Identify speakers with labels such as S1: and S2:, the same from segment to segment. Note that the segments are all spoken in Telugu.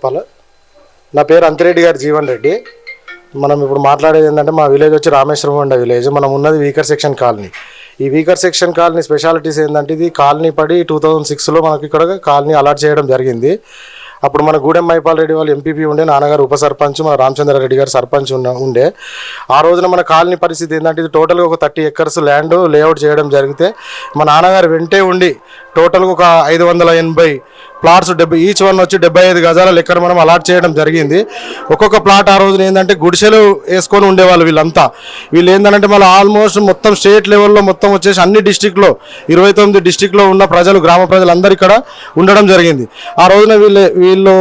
S1: చెప్పాలి. నా పేరు అంతిరెడ్డి గారు జీవన్ రెడ్డి. మనం ఇప్పుడు మాట్లాడేది ఏంటంటే మా విలేజ్ వచ్చి రామేశ్వరం ఉండే విలేజ్. మనం ఉన్నది వీకర్ సెక్షన్ కాలనీ. ఈ వీకర్ సెక్షన్ కాలనీ స్పెషాలిటీస్ ఏంటంటే ఇది కాలనీ పడి 2006లో మనకి ఇక్కడ కాలనీ అలాట్ చేయడం జరిగింది. అప్పుడు మన గూడెం మైపాల్ రెడ్డి వాళ్ళు ఎంపీపీ ఉండే, నాన్నగారు ఉప సర్పంచ్, మన రామచంద్రారెడ్డి గారు సర్పంచ్ ఉండే. ఆ రోజున మన కాలనీ పరిస్థితి ఏంటంటే ఇది టోటల్గా ఒక 30 ఎకర్స్ ల్యాండ్ లేఅవుట్ చేయడం జరిగితే మా నాన్నగారు వెంటే ఉండి టోటల్గా ఒక 580 ప్లాట్స్ ఈచ్ వన్ వచ్చి 75 గజాల లెక్కన మనం అలాట్ చేయడం జరిగింది. ఒక్కొక్క ప్లాట్ ఆ రోజున ఏంటంటే గుడిసెలు వేసుకొని ఉండేవాళ్ళు వీళ్ళంతా. వీళ్ళు ఏంటంటే మళ్ళీ ఆల్మోస్ట్ మొత్తం స్టేట్ లెవెల్లో మొత్తం వచ్చేసి అన్ని డిస్టిక్లో 29 డిస్టిక్లో ఉన్న ప్రజలు, గ్రామ ప్రజలు అందరు ఇక్కడ ఉండడం జరిగింది. ఆ రోజున వీళ్ళు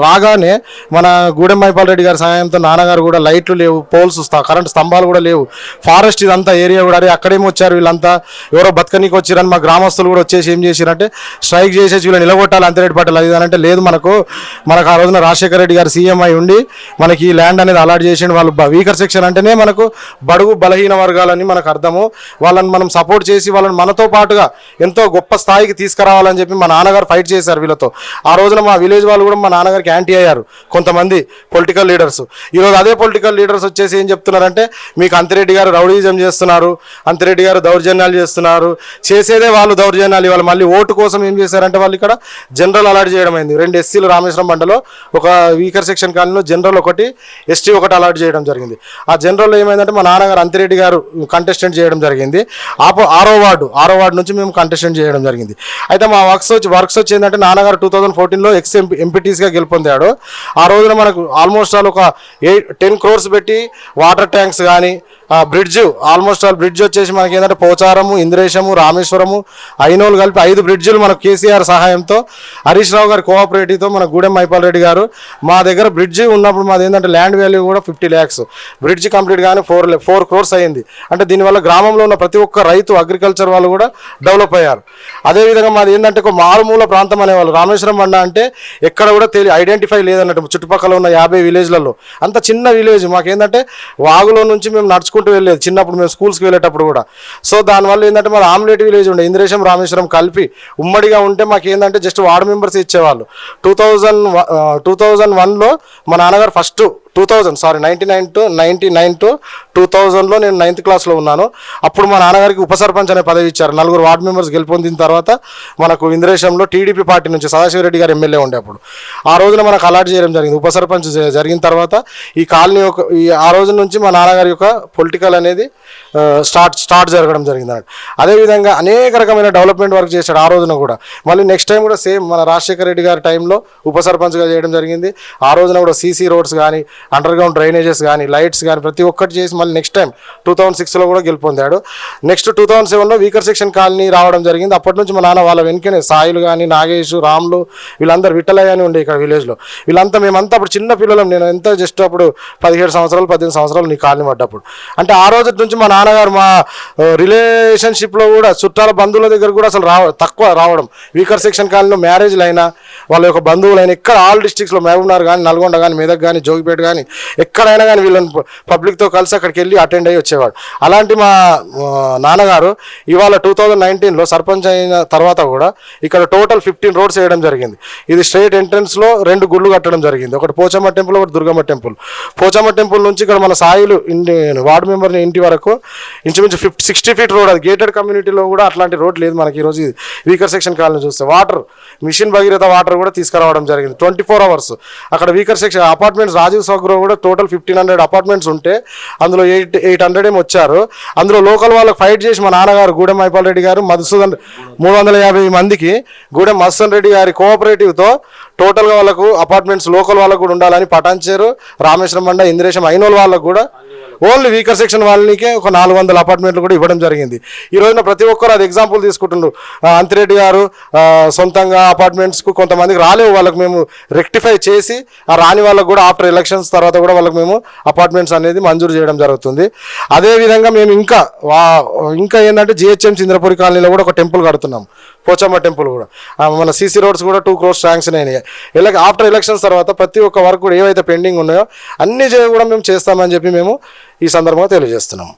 S1: రాగానే మన గూడెం మైపాల్ రెడ్డి గారి సహాయంతో నాన్నగారు కూడా లైట్లు లేవు, పోల్స్, కరెంట్ స్తంభాలు కూడా లేవు, ఫారెస్ట్ ఇదంతా ఏరియా కూడా. అక్కడేమో వచ్చారు వీళ్ళంతా, ఎవరో బతకనీకి వచ్చారని మా గ్రామస్తులు కూడా వచ్చేసి ఏం చేశారంటే స్ట్రైక్ చేసేసి వీళ్ళు నిలగొట్టాలి అంతిరెడ్డి పటేల్ అది అంటే లేదు, మనకు ఆ రోజున రాజశేఖర రెడ్డి గారు సీఎం అయి ఉండి మనకి ఈ ల్యాండ్ అనేది అలాట్ చేసిండు. వాళ్ళు వీకర్ సెక్షన్ అంటేనే మనకు బడుగు బలహీన వర్గాలని మనకు అర్థము. వాళ్ళని మనం సపోర్ట్ చేసి వాళ్ళని మనతో పాటుగా ఎంతో గొప్ప స్థాయికి తీసుకురావాలని చెప్పి మా నాన్నగారు ఫైట్ చేశారు వీళ్ళతో. ఆ రోజున మా విలేజ్ వాళ్ళు కూడా మా నాన్నగారికి యాంటీ అయ్యారు కొంతమంది పొలిటికల్ లీడర్స్. ఈరోజు అదే పొలిటికల్ లీడర్స్ వచ్చేసి ఏం చెప్తున్నారంటే మీకు అంతిరెడ్డి గారు రౌడీజం చేస్తున్నారు, అంతిరెడ్డి గారు దౌర్జన్యాలు చేస్తున్నారు, చేసేదే వాళ్ళు దౌర్జన్యాలు. ఇవాళ మళ్ళీ ఓటు కోసం ఏం చేశారంటే వాళ్ళు ఇక్కడ జనరల్ అలాట్ చేయడం అయింది. 2 ఎస్సీలు రామేశ్వరం మండలో, ఒక వీకర్ సెక్షన్ కాలనీలో జనరల్ ఒకటి, ఎస్టీ ఒకటి అలాట్ చేయడం జరిగింది. ఆ జనరల్లో ఏమైందంటే మా నాన్నగారు అంతిరెడ్డి గారు కంటెస్టెంట్ చేయడం జరిగింది. 6వ వార్డు నుంచి మేము కంటెస్టెంట్ చేయడం జరిగింది. అయితే మా వర్క్స్ వచ్చి ఏంటంటే నాన్నగారు 2014లో ఎంపీటీస్గా గెలుపొందాడు. ఆ రోజున మనకు ఆల్మోస్ట్ ఒక 10 crores పెట్టి వాటర్ ట్యాంక్స్ కానీ బ్రిడ్జ్, ఆల్మోస్ట్ బ్రిడ్జ్ వచ్చేసి మనకి ఏంటంటే పోచారము, ఇంద్రేశము, రామేశ్వరము, ఐనోలు కలిపి 5 బ్రిడ్జిలు మనకు కేసీఆర్ సహాయంతో, హరీష్ రావు గారి కోఆపరేటివ్తో మన గూడెం మైపాల్ రెడ్డి గారు మా దగ్గర బ్రిడ్జి ఉన్నప్పుడు మాది ఏంటంటే ల్యాండ్ వాల్యూ కూడా 50 lakhs, బ్రిడ్జ్ కంప్లీట్ కానీ 4 crores అయింది. అంటే దీనివల్ల గ్రామంలో ఉన్న ప్రతి ఒక్క రైతు, అగ్రికల్చర్ వాళ్ళు కూడా డెవలప్ అయ్యారు. అదేవిధంగా మాది ఏంటంటే ఒక మారుమూల ప్రాంతం అనేవాళ్ళు. రామేశ్వరం బండ అంటే ఎక్కడ కూడా ఐడెంటిఫై లేదన్నట్టు. చుట్టుపక్కల ఉన్న 50 విలేజ్లలో అంత చిన్న విలేజ్. మాకేంటంటే వాగులో నుంచి మేము నడుచుకుంటూ వెళ్ళేది చిన్నప్పుడు, మేము స్కూల్స్కి వెళ్ళేటప్పుడు కూడా. సో దానివల్ల ఏంటంటే మాది ఆమ్లెట్ విలేజ్ ఉండే, ఇంద్రేశం రామేశ్వరం కలిపి ఉమ్మడిగా ఉంటే మాకు ఏంటంటే జస్ట్ వార్డు మెంబర్స్ ఇచ్చేవాళ్ళు. 2001లో మా నాన్నగారు ఫస్ట్ 1999 to 2000లో నేను 9th క్లాస్లో ఉన్నాను. అప్పుడు మా నాన్నగారికి ఉప సర్పంచ్ అనే పదవి ఇచ్చారు. 4 వార్డు మెంబర్స్ గెలుపొందిన తర్వాత మనకు ఇంద్రేశంలో టీడీపీ పార్టీ నుంచి సదాశివరెడ్డి గారు ఎమ్మెల్యే ఉండే అప్పుడు ఆ రోజున మనకు అలాట్ చేయడం జరిగింది. ఉప సర్పంచ్ జరిగిన తర్వాత ఈ కాలనీ ఆ రోజు నుంచి మా నాన్నగారి యొక్క పొలిటికల్ అనేది స్టార్ట్ జరగడం జరిగింది. అదేవిధంగా అనేక రకమైన డెవలప్మెంట్ వర్క్ చేశాడు ఆ రోజున కూడా. మళ్ళీ నెక్స్ట్ టైం కూడా సేమ్ మన రాజశేఖర రెడ్డి గారి టైంలో ఉప సర్పంచ్గా చేయడం జరిగింది. ఆ రోజున కూడా సీసీ రోడ్స్ కానీ, అండర్గ్రౌండ్ డ్రైనేజెస్ కానీ, లైట్స్ కానీ ప్రతి ఒక్కటి చేసి మళ్ళీ నెక్స్ట్ టైం 2006లో కూడా గెలుపొందాడు. నెక్స్ట్ 2007లో వీకర్ సెక్షన్ కాలనీ రావడం జరిగింది. అప్పటి నుంచి మా నాన్న వాళ్ళ వెనుకనే సాయిలు కానీ, నాగేష్, రాములు, వీళ్ళందరూ విట్టలయ్య అని ఉండే ఇక్కడ విలేజ్లో. వీళ్ళంతా మేమంతా అప్పుడు చిన్న పిల్లలం. నేను ఎంత జస్ట్ అప్పుడు 17 సంవత్సరాలు 18 సంవత్సరాలు నీ కాలనీ పడ్డప్పుడు. అంటే ఆ రోజు నుంచి మా నాన్నగారు మా రిలేషన్షిప్లో కూడా చుట్టాల బంధువుల దగ్గర కూడా అసలు తక్కువ రావడం. వీకర్ సెక్షన్ కాలనీలో మ్యారేజ్లు అయినా, వాళ్ళ యొక్క బంధువులైనా ఎక్కడ ఆల్ డిస్ట్రిక్ట్స్లో మహబూబ్నగర్ కానీ, నల్గొండ కానీ, మెదక్ కానీ, జోగిపేట కానీ ఎక్కడైనా కానీ వీళ్ళని పబ్లిక్తో కలిసి అక్కడికి వెళ్ళి అటెండ్ అయ్యి వచ్చేవాడు. అలాంటి మా నాన్నగారు ఇవాళ 2019లో సర్పంచ్ అయిన తర్వాత కూడా ఇక్కడ టోటల్ 15 roads వేయడం జరిగింది. ఇది స్ట్రైట్ ఎంట్రన్స్లో 2 గుళ్ళు కట్టడం జరిగింది. ఒకటి పోచమ్మ టెంపుల్, ఒకటి దుర్గమ్మ టెంపుల్. పోచమ్మ టెంపుల్ నుంచి ఇక్కడ మన సాయిలు వార్డు మెంబర్ని ఇంటి వరకు ఇంచుమించు 60 feet రోడ్. అది గేటెడ్ కమ్యూనిటీలో కూడా అట్లాంటి రోడ్ లేదు మనకి. ఈరోజు వీకర్ సెక్షన్ కాలనీ చూస్తే వాటర్ మిషన్ భగీరథ వాటర్ కూడా తీసుకురావడం జరిగింది 24 hours. అక్కడ వీకర్ సెక్షన్ అపార్ట్మెంట్స్ రాజీవ్ సౌగ్రో కూడా టోటల్ 1500 అపార్ట్మెంట్స్ ఉంటే అందులో 800 ఏమో వచ్చారు. అందులో లోకల్ వాళ్ళకి ఫైట్ చేసి మా నాన్నగారు గూడెం మైపాల్ రెడ్డి గారు 350 మందికి గూడెం మధుసూదన్ రెడ్డి గారి కోఆపరేటివ్తో టోటల్గా వాళ్ళకు అపార్ట్మెంట్స్ లోకల్ వాళ్ళకు కూడా ఉండాలని పటాన్చేరు, రామేశ్వరం బండ, ఇంద్రేశం, ఐనోల్ వాళ్ళకు కూడా ఓన్లీ వీకర్ సెక్షన్ వాళ్ళకే ఒక 400 అపార్ట్మెంట్లు కూడా ఇవ్వడం జరిగింది. ఈ రోజున ప్రతి ఒక్కరు అది ఎగ్జాంపుల్ తీసుకుంటున్నారు. అంతిరెడ్డి గారు సొంతంగా అపార్ట్మెంట్స్కు కొంతమందికి రాలేవు, వాళ్ళకి మేము రెక్టిఫై చేసి ఆ రాని వాళ్ళకు కూడా ఆఫ్టర్ ఎలక్షన్స్ తర్వాత కూడా వాళ్ళకి మేము అపార్ట్మెంట్స్ అనేది మంజూరు చేయడం జరుగుతుంది. అదేవిధంగా మేము ఇంకా ఏంటంటే జిహెచ్ఎంసీ ఇంద్రపురి కాలనీలో కూడా ఒక టెంపుల్ కడుతున్నాం, పోచమ్మ టెంపుల్ కూడా. మన సీసీ రోడ్స్ కూడా 2 crores శాంక్షన్ అయినాయి. ఆఫ్టర్ ఎలక్షన్స్ తర్వాత ప్రతి ఒక్క వర్క్ కూడా ఏవైతే పెండింగ్ ఉన్నాయో అన్ని కూడా మేము చేస్తామని చెప్పి మేము ఈ సందర్భంగా తెలియజేస్తున్నాం.